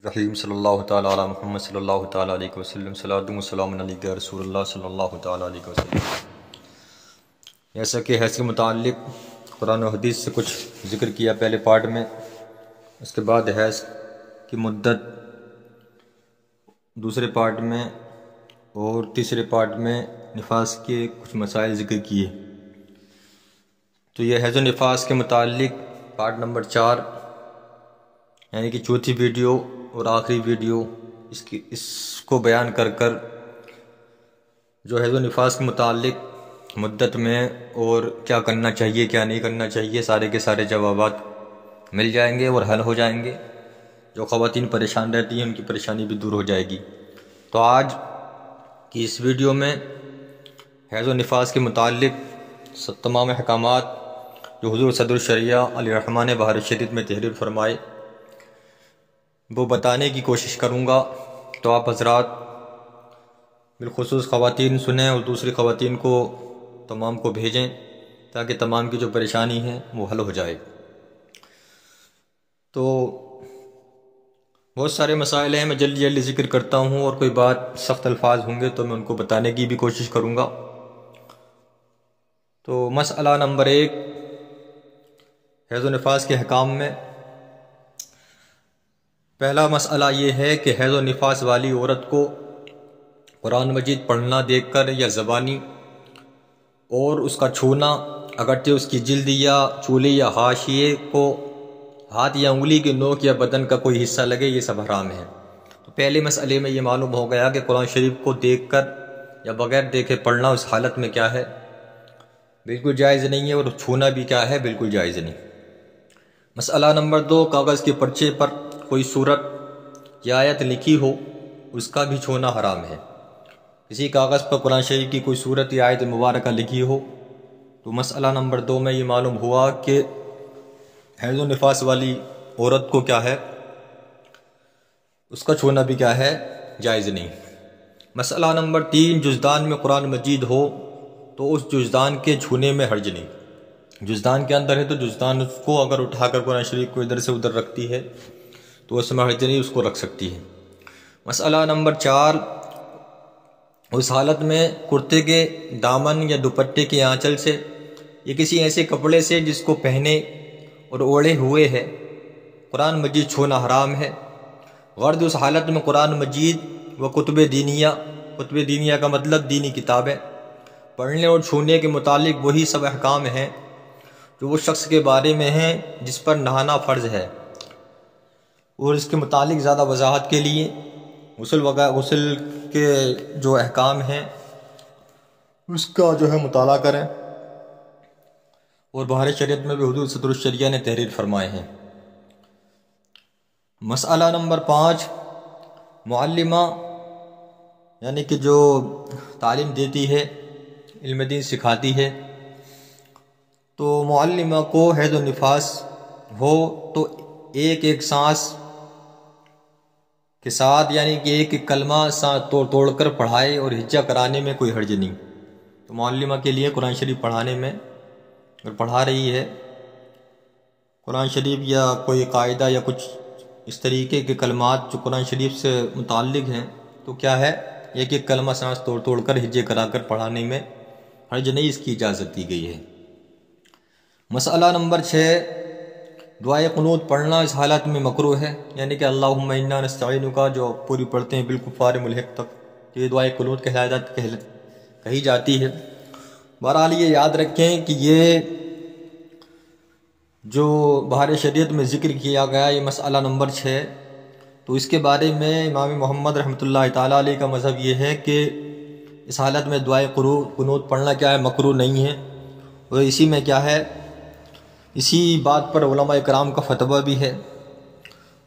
رحیم صلی اللہ تعالیٰ علی محمد صلی اللہ تعالیٰ علیہ وسلم صلاۃ و سلام علیہ رسول اللہ صلی اللہ تعالیٰ علیہ وسلم۔ جیسا کہ حیض کے متعلق قرآن و حدیث سے کچھ ذکر کیا پہلے پارٹ میں، اس کے بعد حیض کی مدت دوسرے پارٹ میں اور تیسرے پارٹ میں نفاس کے کچھ مسائل ذکر کیے۔ تو یہ حیض و نفاس کے متعلق پارٹ نمبر 4 یعنی کہ چوتھی ویڈیو اور آخری ویڈیو اس کو بیان کر جو حیض و نفاس کے متعلق مدت میں اور کیا کرنا چاہیے کیا نہیں کرنا چاہیے سارے کے سارے جوابات مل جائیں گے اور حل ہو جائیں گے۔ جو خواتین پریشان رہتی ہیں ان کی پریشانی بھی دور ہو جائے گی۔ تو آج کی اس ویڈیو میں حیض و نفاس کے متعلق تمام احکامات جو حضور صدر الشریعہ علیہ الرحمٰ نے بہار شریعت میں تحریر فرمائے وہ بتانے کی کوشش کروں گا، تو آپ حضرات بالخصوص خواتین سنیں اور دوسری خواتین کو تمام کو بھیجیں تاکہ تمام کی جو پریشانی ہے وہ حل ہو جائے۔ تو بہت سارے مسائل ہیں، میں جلدی جلدی ذکر کرتا ہوں، اور کوئی بات سخت الفاظ ہوں گے تو میں ان کو بتانے کی بھی کوشش کروں گا۔ تو مسئلہ نمبر 1 حیض و نفاس کے احکام میں پہلا مسئلہ یہ ہے کہ حیض و نفاس والی عورت کو قرآن مجید پڑھنا دیکھ کر یا زبانی اور اس کا چھونا اگرچہ اس کی جلد یا چولے یا حاشیے کو ہاتھ یا انگلی کی نوک یا بدن کا کوئی حصہ لگے، یہ سب حرام ہے۔ تو پہلے مسئلے میں یہ معلوم ہو گیا کہ قرآن شریف کو دیکھ کر یا بغیر دیکھے پڑھنا اس حالت میں کیا ہے، بالکل جائز نہیں ہے، اور چھونا بھی کیا ہے، بالکل جائز نہیں۔ مسئلہ نمبر 2 کاغذ کے پرچے پر کوئی صورت یا آیت لکھی ہو اس کا بھی چھونا حرام ہے۔ کسی کاغذ پر قرآن شریف کی کوئی صورت یا آیت مبارکہ لکھی ہو تو مسئلہ نمبر 2 میں یہ معلوم ہوا کہ حیض و نفاس والی عورت کو کیا ہے، اس کا چھونا بھی کیا ہے، جائز نہیں۔ مسئلہ نمبر 3 جزدان میں قرآن مجید ہو تو اس جزدان کے چھونے میں حرج نہیں۔ جزدان کے اندر ہے تو جزدان کو اگر اٹھا کر قرآن شریف کو ادھر سے ادھر رکھتی ہے تو اس میں حرج نہیں، اس کو رکھ سکتی ہے۔ مسئلہ نمبر 4 اس حالت میں کرتے کے دامن یا دوپٹے کے آنچل سے یا کسی ایسے کپڑے سے جس کو پہنے اور اوڑھے ہوئے ہے قرآن مجید چھونا حرام ہے۔ غرض اس حالت میں قرآن مجید و کتب دینیہ کا مطلب دینی کتابیں پڑھنے اور چھونے کے متعلق وہی سب احکام ہیں جو وہ شخص کے بارے میں ہیں جس پر نہانا فرض ہے، اور اس کے متعلق زیادہ وضاحت کے لیے غسل کے جو احکام ہیں اس کا جو ہے مطالعہ کریں، اور بہار شریعت میں بھی حضور صدر الشریعہ نے تحریر فرمائے ہیں۔ مسئلہ نمبر 5 معلمہ یعنی کہ جو تعلیم دیتی ہے، علم دین سکھاتی ہے، تو معلمہ کو حیض و نفاس ہو تو ایک ایک سانس کے ساتھ یعنی کہ ایک ایک کلمہ توڑ کر پڑھائے اور ہجہ کرانے میں کوئی حرج نہیں۔ تو معلمہ کے لیے قرآن شریف پڑھانے میں اگر پڑھا رہی ہے قرآن شریف یا کوئی قاعدہ یا کچھ اس طریقے کے کلمات جو قرآن شریف سے متعلق ہیں تو کیا ہے، ایک ایک کلمہ سانس توڑ کر ہجے کرا کر پڑھانے میں حرج نہیں، اس کی اجازت دی گئی ہے۔ مسئلہ نمبر 6 دعائے قنوت پڑھنا اس حالت میں مکروہ ہے، یعنی کہ اللہم انا نستعینک جو پوری پڑھتے ہیں بالکفار ملحق تک، یہ دعائے قنوت کہی جاتی ہے۔ بہرحال یہ یاد رکھیں کہ یہ جو بہار شریعت میں ذکر کیا گیا یہ مسئلہ نمبر 6، تو اس کے بارے میں امام محمد رحمۃ اللہ تعالیٰ علیہ کا مذہب یہ ہے کہ اس حالت میں دعائے قنوت پڑھنا کیا ہے، مکروہ نہیں ہے، اور اسی میں کیا ہے، اسی بات پر علماء کرام کا فتویٰ بھی ہے،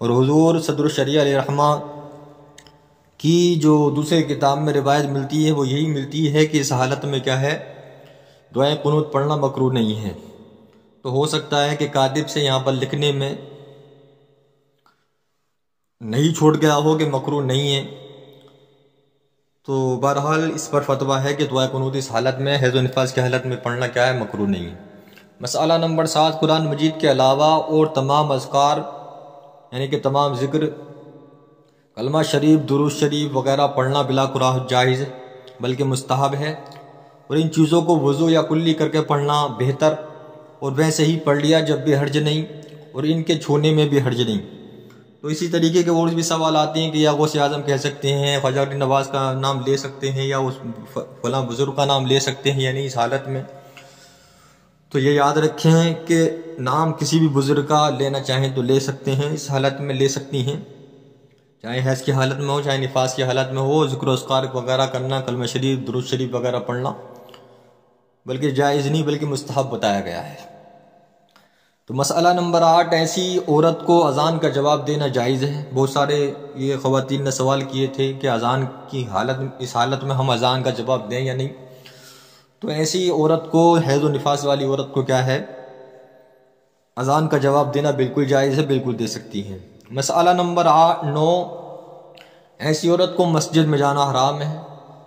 اور حضور صدر الشریعہ علیہ الرحمٰ کی جو دوسرے کتاب میں روایت ملتی ہے وہ یہی ملتی ہے کہ اس حالت میں کیا ہے، دعائے قنوت پڑھنا مکروہ نہیں ہے۔ تو ہو سکتا ہے کہ کاتب سے یہاں پر لکھنے میں نہیں چھوٹ گیا ہو کہ مکروہ نہیں ہے، تو بہرحال اس پر فتویٰ ہے کہ دعائے قنوت اس حالت میں حیض و نفاس کی حالت میں پڑھنا کیا ہے، مکروہ نہیں ہے۔ مسئلہ نمبر 7 قرآن مجید کے علاوہ اور تمام اذکار یعنی کہ تمام ذکر کلمہ شریف، درود شریف وغیرہ پڑھنا بلا کراہ جائز بلکہ مستحب ہے، اور ان چیزوں کو وضو یا کلی کر کے پڑھنا بہتر، اور ویسے ہی پڑھ لیا جب بھی حرج نہیں، اور ان کے چھونے میں بھی حرج نہیں۔ تو اسی طریقے کے اور بھی سوال آتے ہیں کہ یا غوث اعظم کہہ سکتے ہیں، خواجہ عبدالدین نواز کا نام لے سکتے ہیں، یا اس فلاں بزرگ کا نام لے سکتے ہیں یا نہیں اس حالت میں۔ تو یہ یاد رکھیں کہ نام کسی بھی بزرگ کا لینا چاہیں تو لے سکتے ہیں، اس حالت میں لے سکتی ہیں، چاہے حیض کی حالت میں ہو چاہے نفاس کی حالت میں ہو۔ ذکر و اذکار وغیرہ کرنا، کلمہ شریف، درود شریف وغیرہ پڑھنا بلکہ جائز نہیں بلکہ مستحب بتایا گیا ہے۔ تو مسئلہ نمبر 8، ایسی عورت کو اذان کا جواب دینا جائز ہے؟ بہت سارے یہ خواتین نے سوال کیے تھے کہ اذان کی اس حالت میں ہم اذان کا جواب دیں یا نہیں۔ تو ایسی عورت کو، حیض و نفاس والی عورت کو کیا ہے، اذان کا جواب دینا بالکل جائز ہے، بالکل دے سکتی ہیں۔ مسئلہ نمبر 9، ایسی عورت کو مسجد میں جانا حرام ہے؟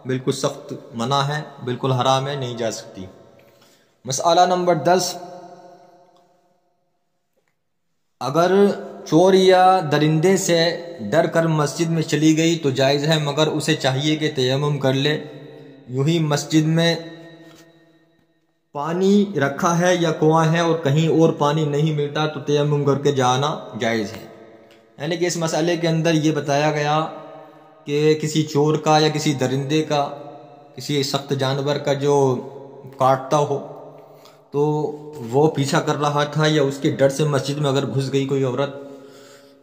بالکل سخت منع ہے، بالکل حرام ہے، نہیں جا سکتی۔ مسئلہ نمبر 10، اگر چور یا درندے سے ڈر کر مسجد میں چلی گئی تو جائز ہے، مگر اسے چاہیے کہ تیمم کر لے۔ یوں ہی مسجد میں پانی رکھا ہے یا کنواں ہے اور کہیں اور پانی نہیں ملتا تو تیمم کر کے جانا جائز ہے۔ یعنی کہ اس مسئلے کے اندر یہ بتایا گیا کہ کسی چور کا یا کسی درندے کا، کسی سخت جانور کا جو کاٹتا ہو تو وہ پیچھا کر رہا تھا، یا اس کے ڈر سے مسجد میں اگر گھس گئی کوئی عورت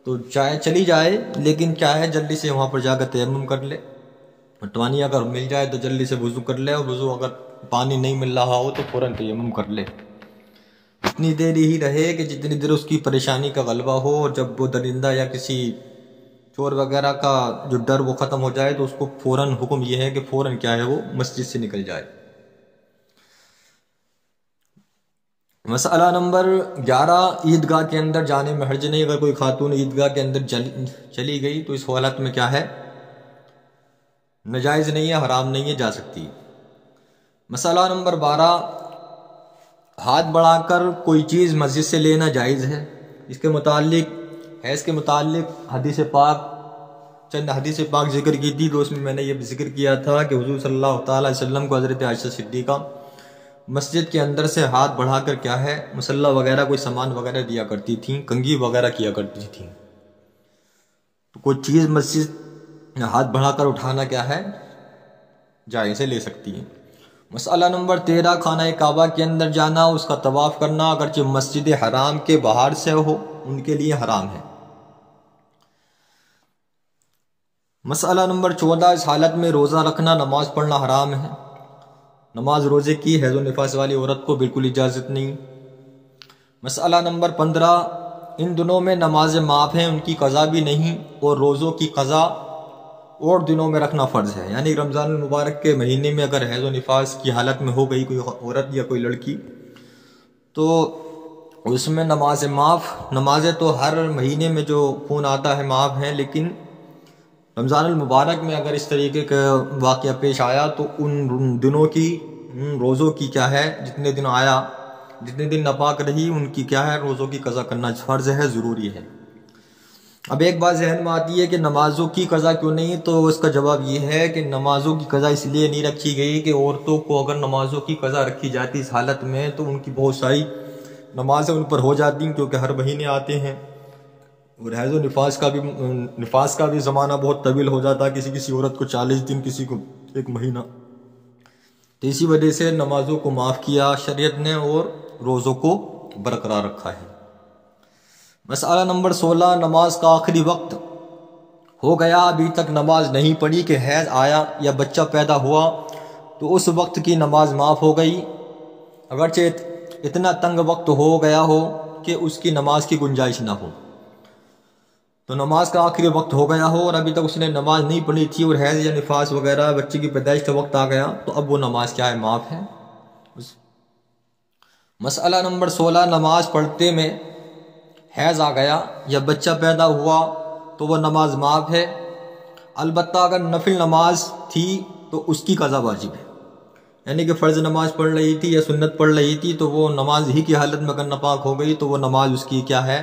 تو چاہے چلی جائے، لیکن کیا ہے جلدی سے وہاں پر جا کر تیمم کر لے، پانی اگر مل جائے تو جلدی سے وضو کر لے، اور وضو اگر پانی نہیں مل رہا ہو تو فوراً تیمم کر لے۔ اتنی دیر ہی رہے کہ جتنی دیر اس کی پریشانی کا غلبہ ہو، اور جب وہ درندہ یا کسی چور وغیرہ کا جو ڈر وہ ختم ہو جائے تو اس کو فوراً حکم یہ ہے کہ فوراً کیا ہے وہ مسجد سے نکل جائے۔ مسئلہ نمبر 11، عیدگاہ کے اندر جانے میں حرج نہیں۔ اگر کوئی خاتون عیدگاہ کے اندر چلی گئی تو اس حالت میں کیا ہے، ناجائز نہیں ہے، حرام نہیں ہے، جا سکتی۔ مسئلہ نمبر 12، ہاتھ بڑھا کر کوئی چیز مسجد سے لینا جائز ہے؟ اس کے متعلق، حیض کے متعلق حدیث پاک، چند حدیث پاک ذکر کی تھی، تو اس میں نے یہ ذکر کیا تھا کہ حضور صلی اللہ تعالی علیہ وسلم کو حضرت عائشہ صدیقہ مسجد کے اندر سے ہاتھ بڑھا کر کیا ہے، مصلی وغیرہ کوئی سامان وغیرہ دیا کرتی تھیں، کنگھی وغیرہ کیا کرتی تھیں۔ تو کوئی چیز مسجد ہاتھ بڑھا کر اٹھانا کیا ہے، جائز سے لے سکتی ہیں۔ مسئلہ نمبر 13، خانہ کعبہ کے اندر جانا، اس کا طواف کرنا، اگرچہ مسجد حرام کے باہر سے ہو، ان کے لیے حرام ہے۔ مسئلہ نمبر 14، اس حالت میں روزہ رکھنا، نماز پڑھنا حرام ہے؟ نماز روزے کی حیض و نفاس والی عورت کو بالکل اجازت نہیں۔ مسئلہ نمبر 15، ان دنوں میں نمازیں معاف ہیں، ان کی قضا بھی نہیں، اور روزوں کی قضا اور دنوں میں رکھنا فرض ہے۔ یعنی رمضان المبارک کے مہینے میں اگر حیض و نفاس کی حالت میں ہو گئی کوئی عورت یا کوئی لڑکی تو اس میں نمازیں معاف، نمازیں تو ہر مہینے میں جو خون آتا ہے معاف ہیں، لیکن رمضان المبارک میں اگر اس طریقے کا واقعہ پیش آیا تو ان دنوں کی، روزوں کی کیا ہے، جتنے دن آیا، جتنے دن ناپاک رہی، ان کی کیا ہے، روزوں کی قضا کرنا فرض ہے، ضروری ہے۔ اب ایک بات ذہن میں آتی ہے کہ نمازوں کی قضا کیوں نہیں، تو اس کا جواب یہ ہے کہ نمازوں کی قضا اس لیے نہیں رکھی گئی کہ عورتوں کو اگر نمازوں کی قضا رکھی جاتی اس حالت میں تو ان کی بہت ساری نمازیں ان پر ہو جاتی ہیں، کیونکہ ہر مہینے آتے ہیں، اور حیض و نفاس کا بھی زمانہ بہت طویل ہو جاتا ہے، کسی عورت کو 40 دن، کسی کو 1 مہینہ۔ تو اسی وجہ سے نمازوں کو معاف کیا شریعت نے اور روزوں کو برقرار رکھا ہے۔ مسئلہ نمبر 16، نماز کا آخری وقت ہو گیا، ابھی تک نماز نہیں پڑھی کہ حیض آیا یا بچہ پیدا ہوا تو اس وقت کی نماز معاف ہو گئی، اگرچہ اتنا تنگ وقت ہو گیا ہو کہ اس کی نماز کی گنجائش نہ ہو۔ تو نماز کا آخری وقت ہو گیا ہو اور ابھی تک اس نے نماز نہیں پڑھی تھی، اور حیض یا نفاس وغیرہ بچے کی پیدائش کا وقت آ گیا تو اب وہ نماز کیا ہے، معاف ہے۔ مسئلہ نمبر 16، نماز پڑھتے میں حیض آ گیا یا بچہ پیدا ہوا تو وہ نماز معاف ہے، البتہ اگر نفل نماز تھی تو اس کی قضا واجب ہے۔ یعنی کہ فرض نماز پڑھ رہی تھی یا سنت پڑھ رہی تھی تو وہ نماز ہی کی حالت میں اگر ناپاک ہو گئی تو وہ نماز اس کی کیا ہے،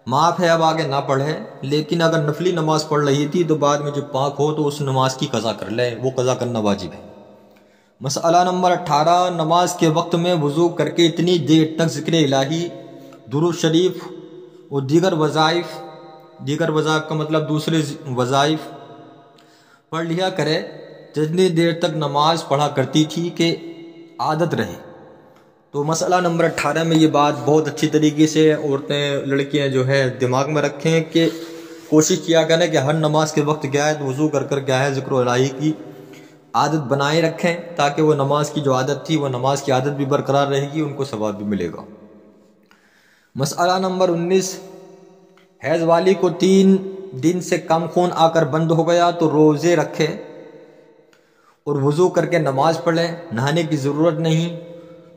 معاف ہے اب آگے نہ پڑھے، لیکن اگر نفلی نماز پڑھ رہی تھی تو بعد میں جب پاک ہو تو اس نماز کی قضا کر لے، وہ قضا کرنا واجب ہے۔ مسئلہ نمبر 18، نماز کے وقت میں وضو کر کے اتنی دیر تک ذکر الہی، درود شریف اور دیگر وظائف کا مطلب دوسرے وظائف پڑھ لیا کرے جتنی دیر تک نماز پڑھا کرتی تھی کہ عادت رہے۔ تو مسئلہ نمبر 18 میں یہ بات بہت اچھی طریقے سے عورتیں لڑکیاں جو ہے دماغ میں رکھیں کہ کوشش کیا کریں کہ ہر نماز کے وقت کیا ہے وضو کر کیا ہے ذکر الہی کی عادت بنائے رکھیں، تاکہ وہ نماز کی جو عادت تھی وہ نماز کی عادت بھی برقرار رہے گی، ان کو ثواب بھی ملے گا۔ مسئلہ نمبر 19، حیض والی کو 3 دن سے کم خون آ کر بند ہو گیا تو روزے رکھے اور وضو کر کے نماز پڑھیں، نہانے کی ضرورت نہیں۔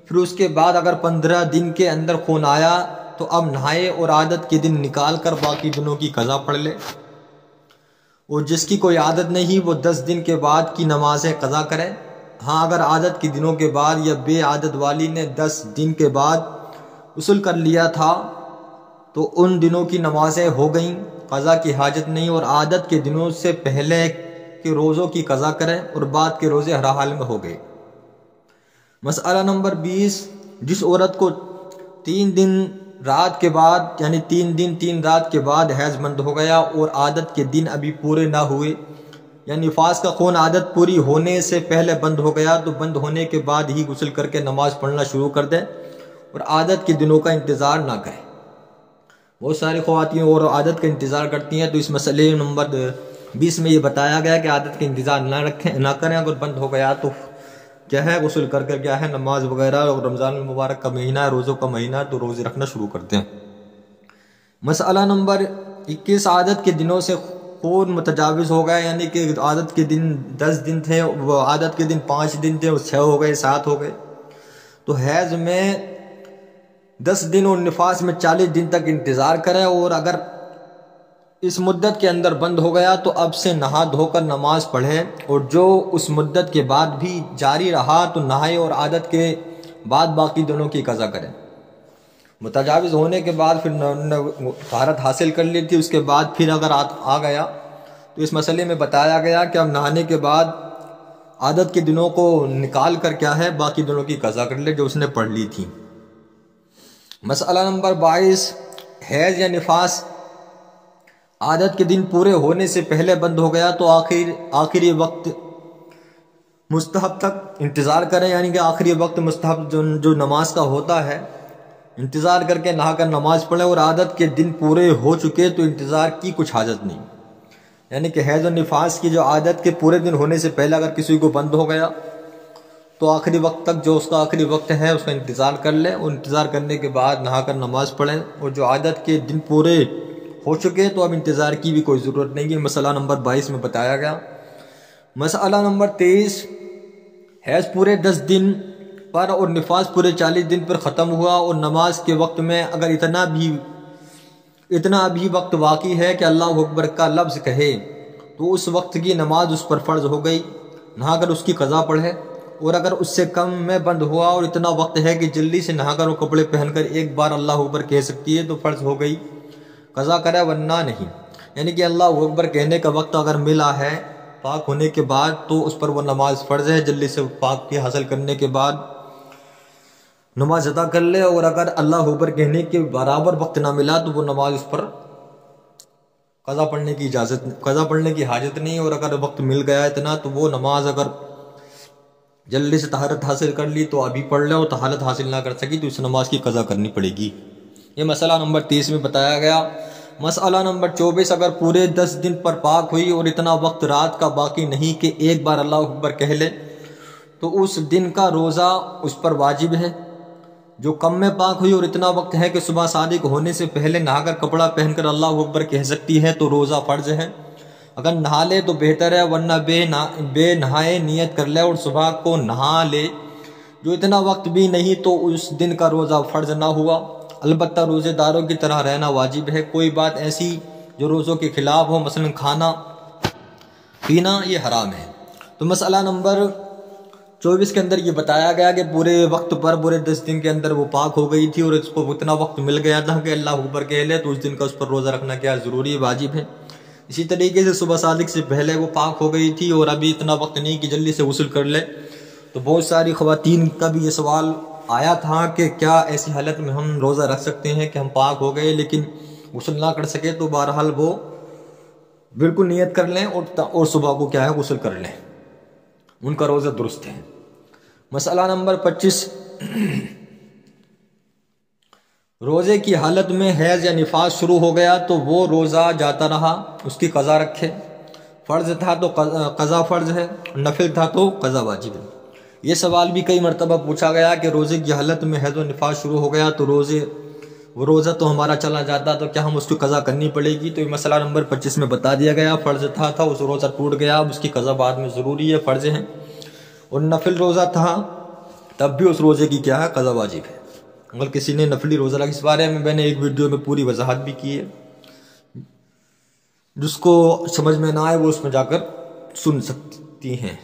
پھر اس کے بعد اگر 15 دن کے اندر خون آیا تو اب نہائے اور عادت کے دن نکال کر باقی دنوں کی قضا پڑھ لے، اور جس کی کوئی عادت نہیں وہ 10 دن کے بعد کی نمازیں قضا کرے۔ ہاں اگر عادت کے دنوں کے بعد یا بے عادت والی نے 10 دن کے بعد غسل کر لیا تھا تو ان دنوں کی نمازیں ہو گئیں، قضا کی حاجت نہیں، اور عادت کے دنوں سے پہلے کے روزوں کی قضا کریں اور بعد کے روزے ہر حال میں ہو گئے۔ مسئلہ نمبر 20، جس عورت کو 3 دن رات کے بعد یعنی 3 دن 3 رات کے بعد حیض بند ہو گیا اور عادت کے دن ابھی پورے نہ ہوئے، یعنی نفاس کا خون عادت پوری ہونے سے پہلے بند ہو گیا تو بند ہونے کے بعد ہی غسل کر کے نماز پڑھنا شروع کر دے اور عادت کے دنوں کا انتظار نہ کرے۔ بہت ساری خواتین اور عادت کا انتظار کرتی ہیں، تو اس مسئلے نمبر 20 میں یہ بتایا گیا کہ عادت کا انتظار نہ کریں، اگر بند ہو گیا تو کیا ہے غسل کر کیا ہے نماز وغیرہ، اور رمضان المبارک کا مہینہ ہے، روزوں کا مہینہ ہے تو روزے رکھنا شروع کرتے ہیں۔ مسئلہ نمبر 21، عادت کے دنوں سے خون متجاوز ہو گیا، یعنی کہ عادت کے دن 10 دن تھے، وہ عادت کے دن 5 دن تھے، 6 ہو گئے، 7 ہو گئے، تو حیض میں 10 دن اور نفاس میں 40 دن تک انتظار کرے، اور اگر اس مدت کے اندر بند ہو گیا تو اب سے نہا دھو کر نماز پڑھے، اور جو اس مدت کے بعد بھی جاری رہا تو نہائے اور عادت کے بعد باقی دنوں کی قضا کرے۔ متجاوز ہونے کے بعد پھر طہارت حاصل کر لی تھی، اس کے بعد پھر اگر آ گیا تو اس مسئلے میں بتایا گیا کہ اب نہانے کے بعد عادت کے دنوں کو نکال کر کیا ہے باقی دنوں کی قضا کر لے جو اس نے پڑھ لی تھی۔ مسئلہ نمبر 22، حیض یا نفاس عادت کے دن پورے ہونے سے پہلے بند ہو گیا تو آخری وقت مستحب تک انتظار کریں، یعنی کہ آخری وقت مستحب جو نماز کا ہوتا ہے انتظار کر کے نہا کر نماز پڑھے، اور عادت کے دن پورے ہو چکے تو انتظار کی کچھ حاجت نہیں، یعنی کہ حیض و نفاس کی جو عادت کے پورے دن ہونے سے پہلے اگر کسی کو بند ہو گیا تو آخری وقت تک جو اس کا آخری وقت ہے اس کا انتظار کر لے، اور انتظار کرنے کے بعد نہا کر نماز پڑھیں، اور جو عادت کے دن پورے ہو چکے تو اب انتظار کی بھی کوئی ضرورت نہیں ہے، مسئلہ نمبر 22 میں بتایا گیا۔ مسئلہ نمبر 23، حیض پورے 10 دن پر اور نفاس پورے 40 دن پر ختم ہوا اور نماز کے وقت میں اگر اتنا بھی وقت باقی ہے کہ اللہ اکبر کا لفظ کہے تو اس وقت کی نماز اس پر فرض ہو گئی، نہا کر اس کی قضا پڑھے، اور اگر اس سے کم میں بند ہوا اور اتنا وقت ہے کہ جلدی سے نہا کر وہ کپڑے پہن کر ایک بار اللہ اکبر کہہ سکتی ہے تو فرض ہو گئی، قضا کرے ورنہ نہیں، یعنی کہ اللہ اکبر کہنے کا وقت اگر ملا ہے پاک ہونے کے بعد تو اس پر وہ نماز فرض ہے، جلدی سے پاک کی حاصل کرنے کے بعد نماز ادا کر لے، اور اگر اللہ اکبر کہنے کے برابر وقت نہ ملا تو وہ نماز اس پر قضا پڑھنے کی حاجت نہیں، اور اگر وقت مل گیا اتنا تو وہ نماز اگر جلدی سے طہارت حاصل کر لی تو ابھی پڑھ لے، اور طہارت حاصل نہ کر سکی تو اس نماز کی قضا کرنی پڑے گی۔ یہ مسئلہ نمبر 30 میں بتایا گیا۔ مسئلہ نمبر 24، اگر پورے 10 دن پر پاک ہوئی اور اتنا وقت رات کا باقی نہیں کہ ایک بار اللہ اکبر کہہ لے تو اس دن کا روزہ اس پر واجب ہے۔ جو کم میں پاک ہوئی اور اتنا وقت ہے کہ صبح صادق ہونے سے پہلے نہا کر کپڑا پہن کر اللہ اکبر کہہ سکتی ہے تو روزہ فرض ہے، اگر نہا لے تو بہتر ہے، ورنہ بے نہائے نیت کر لے اور صبح کو نہا لے۔ جو اتنا وقت بھی نہیں تو اس دن کا روزہ فرض نہ ہوا، البتہ روزے داروں کی طرح رہنا واجب ہے۔ کوئی بات ایسی جو روزوں کے خلاف ہو، مثلا کھانا پینا، یہ حرام ہے۔ تو مسئلہ نمبر 24 کے اندر یہ بتایا گیا کہ پورے وقت پر پورے 10 دن کے اندر وہ پاک ہو گئی تھی اور اس کو اتنا وقت مل گیا تھا کہ اللہ اکبر کہہ لے تو اس دن کا اس پر روزہ رکھنا کیا ضروری واجب ہے۔ اسی طریقے سے صبح صادق سے پہلے وہ پاک ہو گئی تھی اور ابھی اتنا وقت نہیں کہ جلدی سے غسل کر لے، تو بہت ساری خواتین کا بھی یہ سوال آیا تھا کہ کیا ایسی حالت میں ہم روزہ رکھ سکتے ہیں کہ ہم پاک ہو گئے لیکن غسل نہ کر سکے، تو بہرحال وہ بالکل نیت کر لیں اور صبح کو کیا ہے غسل کر لیں، ان کا روزہ درست ہے۔ مسئلہ نمبر 25، روزے کی حالت میں حیض یا نفاس شروع ہو گیا تو وہ روزہ جاتا رہا، اس کی قضا رکھے۔ فرض تھا تو قضا فرض ہے، نفل تھا تو قضا واجب ہے۔ یہ سوال بھی کئی مرتبہ پوچھا گیا کہ روزے کی حالت میں حیض و نفاس شروع ہو گیا تو وہ روزہ تو ہمارا چلا جاتا تو کیا ہم اس کی قضا کرنی پڑے گی؟ تو یہ مسئلہ نمبر 25 میں بتا دیا گیا، فرض تھا اس روزہ ٹوٹ گیا، اب اس کی قضا بعد میں ضروری ہے، فرض ہے، اور نفل روزہ تھا تب بھی اس روزے کی کیا ہے قضا واجب ہے۔ اگر کسی نے نفلی روزہ رکھا، اس بارے میں نے ایک ویڈیو میں پوری وضاحت بھی کی ہے، جس کو سمجھ میں نہ آئے وہ اس میں جا کر سن سکتی ہیں۔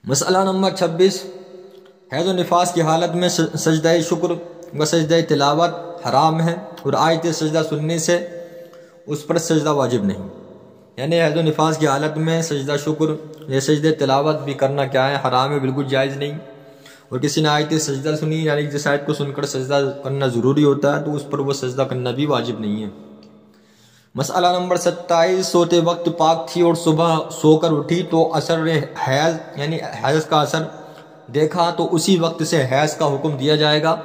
مسئلہ نمبر 26، حیض و نفاس کی حالت میں سجدہ شکر و سجدہ تلاوت حرام ہے اور آیت سجدہ سننے سے اس پر سجدہ واجب نہیں، یعنی حیض و نفاس کی حالت میں سجدہ شکر یا سجدہ تلاوت بھی کرنا کیا ہے حرام ہے، بالکل جائز نہیں، اور کسی نے آیت سجدہ سنی یعنی جس آیت کو سن کر سجدہ کرنا ضروری ہوتا ہے تو اس پر وہ سجدہ کرنا بھی واجب نہیں ہے۔ مسئلہ نمبر 27، سوتے وقت پاک تھی اور صبح سو کر اٹھی تو اثر حیض یعنی حیض کا اثر دیکھا تو اسی وقت سے حیض کا حکم دیا جائے گا۔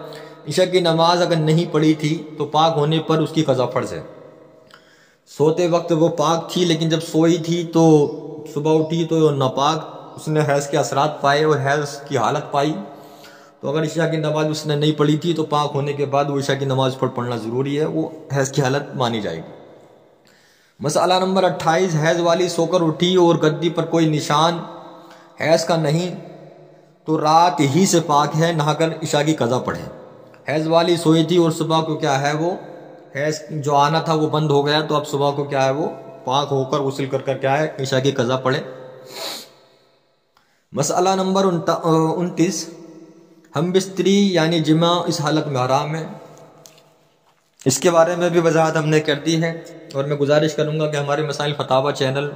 عشاء کی نماز اگر نہیں پڑھی تھی تو پاک ہونے پر اس کی قضا فرض ہے۔ سوتے وقت وہ پاک تھی لیکن جب سوئی تھی تو صبح اٹھی تو ناپاک، اس نے حیض کے اثرات پائے اور حیض کی حالت پائی، تو اگر عشاء کی نماز اس نے نہیں پڑھی تھی تو پاک ہونے کے بعد وہ عشاء کی نماز پر پڑھنا ضروری ہے، وہ حیض کی حالت مانی جائے گی۔ مسئلہ نمبر 28، حیض والی سو کر اٹھی اور گدی پر کوئی نشان حیض کا نہیں تو رات ہی سے پاک ہے، نہا کر عشاء کی قضا پڑھے۔ حیض والی سوئی تھی اور صبح کو کیا ہے وہ حیض جو آنا تھا وہ بند ہو گیا تو اب صبح کو کیا ہے وہ پاک ہو کر غسل کر کیا ہے عشاء کی قضا پڑھے۔ مسئلہ نمبر 29، ہم بستری یعنی جمع اس حالت میں حرام ہے، اس کے بارے میں بھی وضاحت ہم نے کر دی ہے، اور میں گزارش کروں گا کہ ہمارے مسائل فتاوی چینل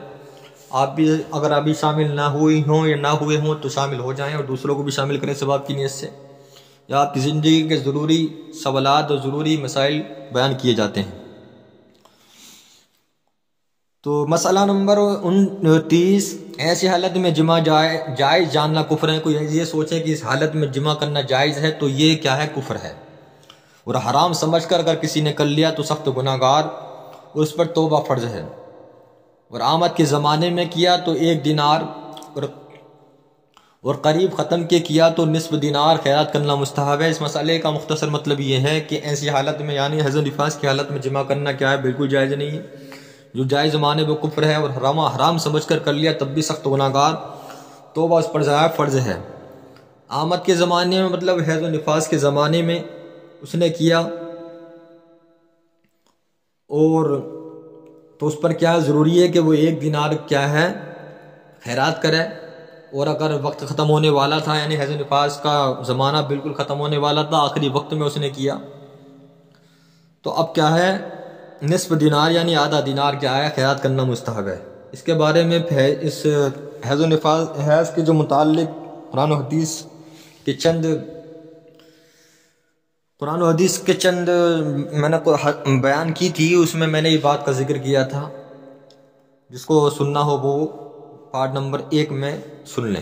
آپ بھی اگر ابھی شامل نہ ہوئی ہوں یا نہ ہوئے ہوں تو شامل ہو جائیں اور دوسروں کو بھی شامل کریں ثواب کی نیت سے، یا آپ کی زندگی کے ضروری سوالات اور ضروری مسائل بیان کیے جاتے ہیں۔ تو مسئلہ نمبر 29، ایسی حالت میں جمع جائز جاننا کفر ہے۔ کوئی یہ سوچے کہ اس حالت میں جمع کرنا جائز ہے تو یہ کیا ہے کفر ہے، اور حرام سمجھ کر اگر کسی نے کر لیا تو سخت گناہ گار، اس پر توبہ فرض ہے، اور آمد کے زمانے میں کیا تو 1 دینار اور قریب ختم کے کیا تو نصف دینار خیرات کرنا مستحب ہے۔ اس مسئلے کا مختصر مطلب یہ ہے کہ ایسی حالت میں یعنی حیض و نفاس کی حالت میں جمع کرنا کیا ہے بالکل جائز نہیں ہے، جو جائز زمانے میں کفر ہے، اور حرام سمجھ کر لیا تب بھی سخت گناہ گار، توبہ اس پر ضائع فرض ہے۔ آمد کے زمانے میں مطلب حیض و نفاس کے زمانے میں اس نے کیا اور تو اس پر کیا ضروری ہے کہ وہ 1 دینار کیا ہے خیرات کرے، اور اگر وقت ختم ہونے والا تھا یعنی حیض و نفاس کا زمانہ بالکل ختم ہونے والا تھا، آخری وقت میں اس نے کیا تو اب کیا ہے نصف دینار یعنی آدھا دینار کیا ہے خیرات کرنا مستحب ہے۔ اس کے بارے میں اس حیض و نفاس حیض کے جو متعلق قرآن و حدیث کے چند میں نے بیان کی تھی، اس میں نے یہ بات کا ذکر کیا تھا، جس کو سننا ہو وہ پارٹ نمبر 1 میں سن لیں۔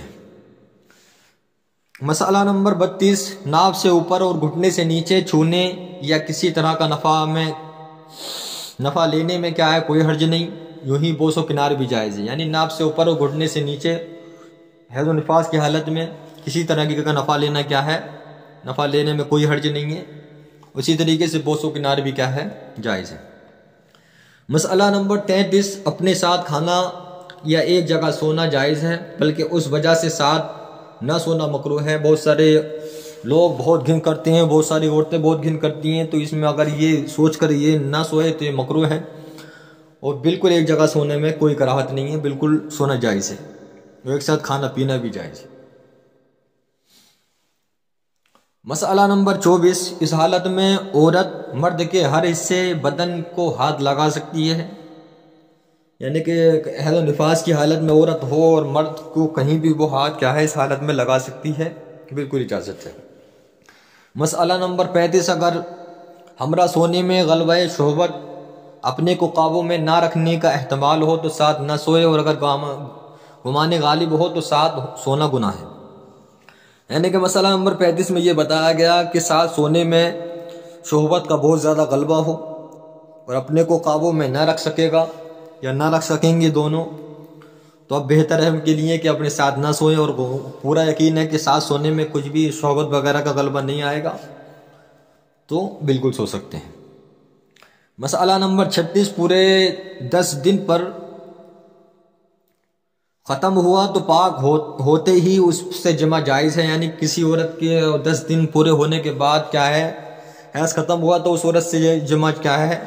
مسئلہ نمبر 32، ناف سے اوپر اور گھٹنے سے نیچے چھونے یا کسی طرح کا نفع لینے میں کیا ہے کوئی حرج نہیں، یوں ہی بوس و کنار بھی جائز ہے، یعنی ناف سے اوپر اور گھٹنے سے نیچے حیض و نفاس کی حالت میں کسی طرح کی کا نفع لینا کیا ہے نفع لینے میں کوئی حرج نہیں ہے، اسی طریقے سے بوس و کنار بھی کیا ہے جائز ہے۔ مسئلہ نمبر 33، اپنے ساتھ کھانا یا ایک جگہ سونا جائز ہے، بلکہ اس وجہ سے ساتھ نہ سونا مکروہ ہے۔ بہت سارے لوگ بہت گھن کرتے ہیں، بہت ساری عورتیں بہت گھن کرتی ہیں، تو اس میں اگر یہ سوچ کر یہ نہ سوئے تو یہ مکروہ ہے، اور بالکل ایک جگہ سونے میں کوئی کراہت نہیں ہے، بالکل سونا جائز ہے۔ اور ایک ساتھ کھانا پینا بھی جائز ہے۔ مسئلہ نمبر 24، اس حالت میں عورت مرد کے ہر حصے بدن کو ہاتھ لگا سکتی ہے؟ یعنی کہ حیض و نفاس کی حالت میں عورت ہو اور مرد کو کہیں بھی وہ ہاتھ کیا ہے اس حالت میں لگا سکتی ہے، بالکل اجازت ہے۔ مسئلہ نمبر 35، اگر ہمراہ سونے میں غلبہ شہوت اپنے کو قابو میں نہ رکھنے کا احتمال ہو تو ساتھ نہ سوئے، اور اگر گمان غالب ہو تو ساتھ سونا گناہ ہے۔ یعنی کہ مسئلہ نمبر 35 میں یہ بتایا گیا کہ ساتھ سونے میں شہوت کا بہت زیادہ غلبہ ہو اور اپنے کو قابو میں نہ رکھ سکے گا یا نہ رکھ سکیں گے دونوں، تو اب بہتر ہے ان کے لیے کہ اپنے ساتھ نہ سوئیں، اور پورا یقین ہے کہ ساتھ سونے میں کچھ بھی شہوت وغیرہ کا غلبہ نہیں آئے گا تو بالکل سو سکتے ہیں۔ مسئلہ نمبر 36، پورے 10 دن پر ختم ہوا تو پاک ہوتے ہی اس سے جمع جائز ہے، یعنی کسی عورت کے 10 دن پورے ہونے کے بعد کیا ہے حیض ختم ہوا تو اس عورت سے جمع کیا ہے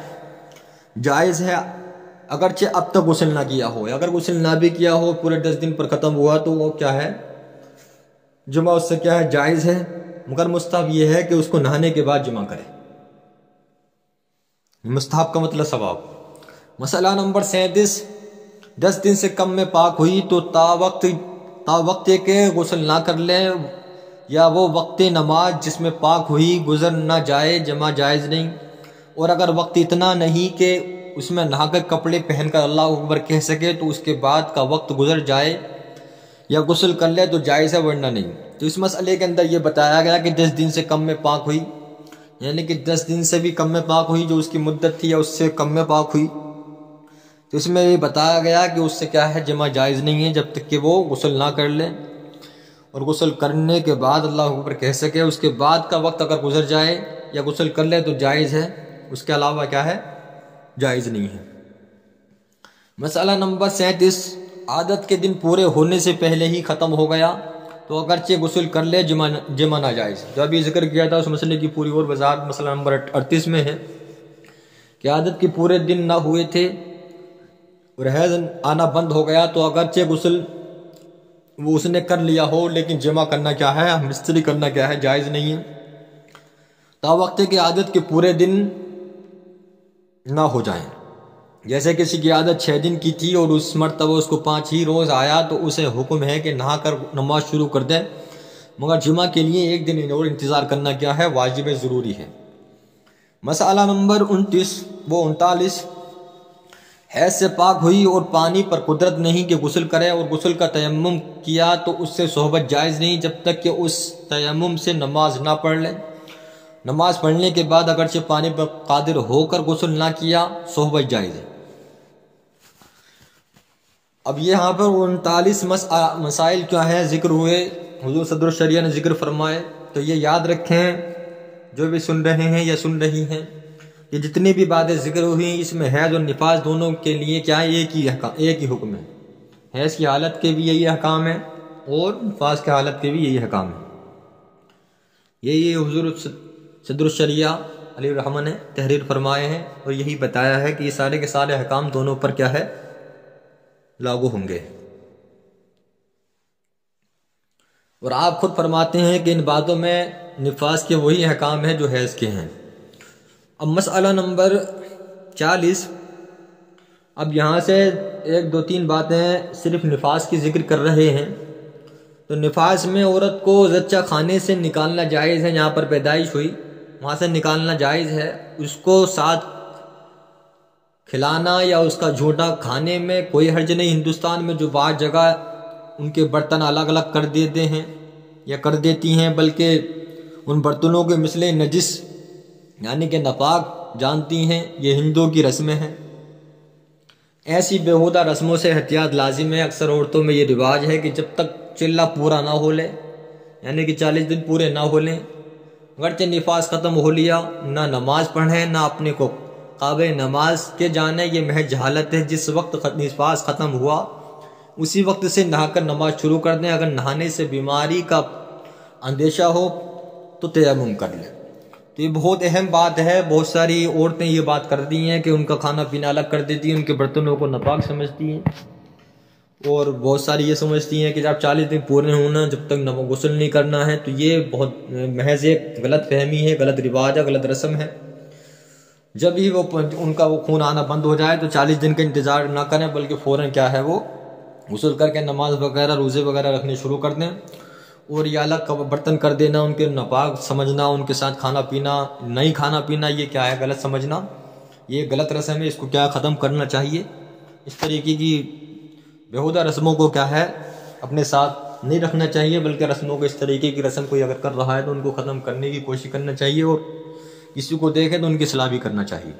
جائز ہے، اگرچہ اب تک غسل نہ کیا ہو، اگر غسل نہ بھی کیا ہو پورے 10 دن پر ختم ہوا تو وہ کیا ہے جمع اس سے کیا ہے جائز ہے، مگر مستحب یہ ہے کہ اس کو نہانے کے بعد جمع کرے، مستحب کا مطلب ثواب۔ مسئلہ نمبر 37، 10 دن سے کم میں پاک ہوئی تو تا وقت کے غسل نہ کر لے، یا وہ وقت نماز جس میں پاک ہوئی گزر نہ جائے جمع جائز نہیں، اور اگر وقت اتنا نہیں کہ اس میں نہا کر کپڑے پہن کر اللہ اکبر کہہ سکے تو اس کے بعد کا وقت گزر جائے یا غسل کر لے تو جائز ہے، ورنہ نہیں۔ تو اس مسئلے کے اندر یہ بتایا گیا کہ 10 دن سے کم میں پاک ہوئی، یعنی کہ 10 دن سے بھی کم میں پاک ہوئی جو اس کی مدت تھی، یا اس سے کم میں پاک ہوئی، تو اس میں یہ بتایا گیا کہ اس سے کیا ہے جمع جائز نہیں ہے جب تک کہ وہ غسل نہ کر لے، اور غسل کرنے کے بعد اللہ اکبر کہہ سکے، اس کے بعد کا وقت اگر گزر جائے یا غسل کر لے تو جائز ہے، اس کے علاوہ کیا ہے جائز نہیں ہے۔ مسئلہ نمبر 37، عادت کے دن پورے ہونے سے پہلے ہی ختم ہو گیا تو اگرچہ غسل کر لے جمع ناجائز، جو ابھی ذکر کیا تھا اس مسئلے کی پوری اور وضاحت مسئلہ نمبر 38 میں ہے کہ عادت کے پورے دن نہ ہوئے تھے اور حیض آنا بند ہو گیا تو اگرچہ غسل وہ اس نے کر لیا ہو لیکن جمع کرنا کیا ہے مستری کرنا کیا ہے جائز نہیں ہے، تا وقت کہ عادت کے پورے دن نہ ہو جائیں۔ جیسے کسی کی عادت 6 دن کی تھی اور اس مرتبہ اس کو 5 ہی روز آیا تو اسے حکم ہے کہ نہا کر نماز شروع کر دے، مگر جمعہ کے لیے 1 دن اور انتظار کرنا کیا ہے واجب ضروری ہے۔ مسئلہ نمبر 39، حیض سے پاک ہوئی اور پانی پر قدرت نہیں کہ غسل کرے اور غسل کا تیمم کیا تو اس سے صحبت جائز نہیں جب تک کہ اس تیمم سے نماز نہ پڑھ لے، نماز پڑھنے کے بعد اگرچہ پانی پر قادر ہو کر غسل نہ کیا صحبت جائز ہے۔ اب یہاں پر 39 مسائل کیا ہیں ذکر ہوئے، حضور صدر الشریعہ نے ذکر فرمائے، تو یہ یاد رکھیں جو بھی سن رہے ہیں یا سن رہی ہیں، یہ جتنی بھی باتیں ذکر ہوئی اس میں حیض اور نفاس دونوں کے لیے کیا ایک ہی حکم ہے، حیض کی حالت کے بھی یہی احکام ہے اور نفاس کی حالت کے بھی یہی احکام ہے۔ یہی حضور صدر الشریعہ علیہ الرحمہ نے تحریر فرمائے ہیں اور یہی بتایا ہے کہ یہ سارے کے سارے احکام دونوں پر کیا ہے لاگو ہوں گے، اور آپ خود فرماتے ہیں کہ ان باتوں میں نفاس کے وہی احکام ہیں جو حیض کے ہیں۔ اب مسئلہ نمبر 40، اب یہاں سے 1 2 3 باتیں صرف نفاس کی ذکر کر رہے ہیں، تو نفاس میں عورت کو زچہ خانے سے نکالنا جائز ہے، یہاں پر پیدائش ہوئی وہاں سے نکالنا جائز ہے، اس کو ساتھ کھلانا یا اس کا جھوٹا کھانے میں کوئی حرج نہیں۔ ہندوستان میں جو بعض جگہ ان کے برتن الگ الگ کر دیتے ہیں یا کر دیتی ہیں، بلکہ ان برتنوں کے مثل نجس یعنی کہ ناپاک جانتی ہیں، یہ ہندوؤں کی رسمیں ہیں۔ ایسی بیہودہ رسموں سے احتیاط لازم ہے۔ اکثر عورتوں میں یہ رواج ہے کہ جب تک چلہ پورا نہ ہو لے یعنی کہ 40 دن پورے نہ ہو لیں، اگرچہ نفاس ختم ہو لیا، نہ نماز پڑھیں نہ اپنے کو قابل نماز کے جانے، یہ محض جہالت ہے۔ جس وقت نفاس ختم ہوا اسی وقت سے نہا کر نماز شروع کر دیں، اگر نہانے سے بیماری کا اندیشہ ہو تو تیمم کر لیں۔ تو یہ بہت اہم بات ہے، بہت ساری عورتیں یہ بات کرتی ہیں کہ ان کا کھانا پینا الگ کر دیتی ہیں، ان کے برتنوں کو ناپاک سمجھتی ہیں، اور بہت ساری یہ سمجھتی ہیں کہ جب 40 دن پورے ہونا جب تک غسل نہیں کرنا ہے، تو یہ بہت محض ایک غلط فہمی ہے، غلط رواج ہے، غلط رسم ہے۔ جب ہی ان کا وہ خون آنا بند ہو جائے تو 40 دن کا انتظار نہ کریں، بلکہ فوراً کیا ہے وہ غسل کر کے نماز وغیرہ روزے وغیرہ رکھنے شروع کر دیں، اور یہ الگ برتن کر دینا، ان کے ناپاک سمجھنا، ان کے ساتھ کھانا پینا، نہیں کھانا پینا، یہ کیا ہے غلط سمجھنا، یہ غلط رسم ہے، اس کو کیا ختم کرنا چاہیے۔ اس طریقے کی بیہودہ رسموں کو کیا ہے اپنے ساتھ نہیں رکھنا چاہیے، بلکہ رسموں کو اس طریقے کی رسم کوئی اگر کر رہا ہے تو ان کو ختم کرنے کی کوشش کرنا چاہیے، اور کسی کو دیکھے تو ان کی اصلاح بھی کرنا چاہیے۔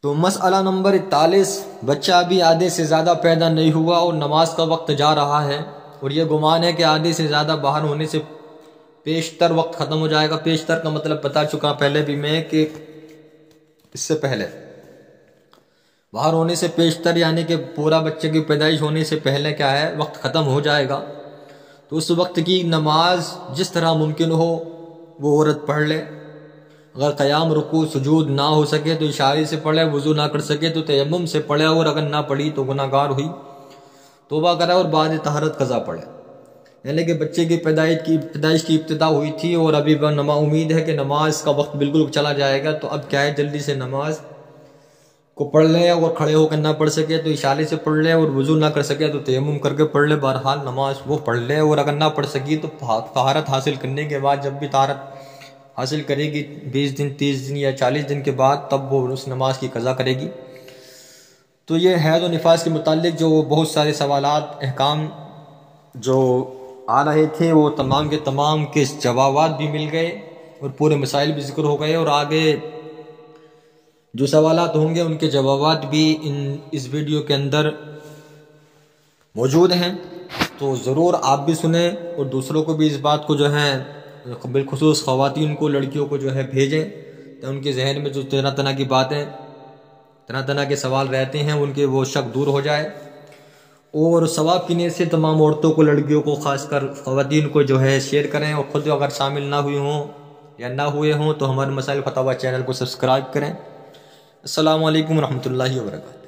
تو مسئلہ نمبر 41، بچہ ابھی آدھے سے زیادہ پیدا نہیں ہوا اور نماز کا وقت جا رہا ہے، اور یہ گمان ہے کہ آدھے سے زیادہ باہر ہونے سے پیشتر وقت ختم ہو جائے گا۔ پیشتر کا مطلب بتا چکا پہلے بھی میں کہ اس سے پہلے، باہر ہونے سے پیشتر یعنی کہ پورا بچے کی پیدائش ہونے سے پہلے کیا ہے وقت ختم ہو جائے گا، تو اس وقت کی نماز جس طرح ممکن ہو وہ عورت پڑھ لے۔ اگر قیام رکوع سجود نہ ہو سکے تو اشارے سے پڑھے، وضو نہ کر سکے تو تیمم سے پڑھے، اور اگر نہ پڑھی تو گناہ گار ہوئی، توبہ کرے اور بعد طہارت قضا پڑھے۔ یعنی کہ بچے کی پیدائش کی ابتدا ہوئی تھی اور ابھی امید ہے کہ نماز کا وقت بالکل چلا جائے گا، تو اب کیا ہے جلدی سے نماز کو پڑھ لے، اور کھڑے ہو کر نہ پڑھ سکے تو اشارے سے پڑھ لے، اور وضو نہ کر سکے تو تیمم کر کے پڑھ لے، بہرحال نماز وہ پڑھ لے، اور اگر نہ پڑھ سکی تو طہارت حاصل کرنے کے بعد، جب بھی طہارت حاصل کرے گی 20 دن 30 دن یا 40 دن کے بعد، تب وہ اس نماز کی قضا کرے گی۔ تو یہ حیض و نفاس کے متعلق جو بہت سارے سوالات احکام جو آ رہے تھے وہ تمام کے تمام کے جوابات بھی مل گئے، اور پورے مسائل بھی ذکر ہو گئے، اور آگے جو سوالات ہوں گے ان کے جوابات بھی اس ویڈیو کے اندر موجود ہیں، تو ضرور آپ بھی سنیں اور دوسروں کو بھی اس بات کو جو ہے بالخصوص خواتین کو، لڑکیوں کو جو ہے بھیجیں، تو ان کے ذہن میں جو طرح طرح کی باتیں، طرح طرح کے سوال رہتے ہیں ان کے وہ شک دور ہو جائے، اور ثواب کی نیت سے تمام عورتوں کو، لڑکیوں کو، خاص کر خواتین کو جو ہے شیئر کریں، اور خود اگر شامل نہ ہوئی ہوں یا نہ ہوئے ہوں تو ہمارے مسائل فتاوی چینل کو سبسکرائب کریں۔ السلام علیکم ورحمۃ اللہ وبرکاتہ۔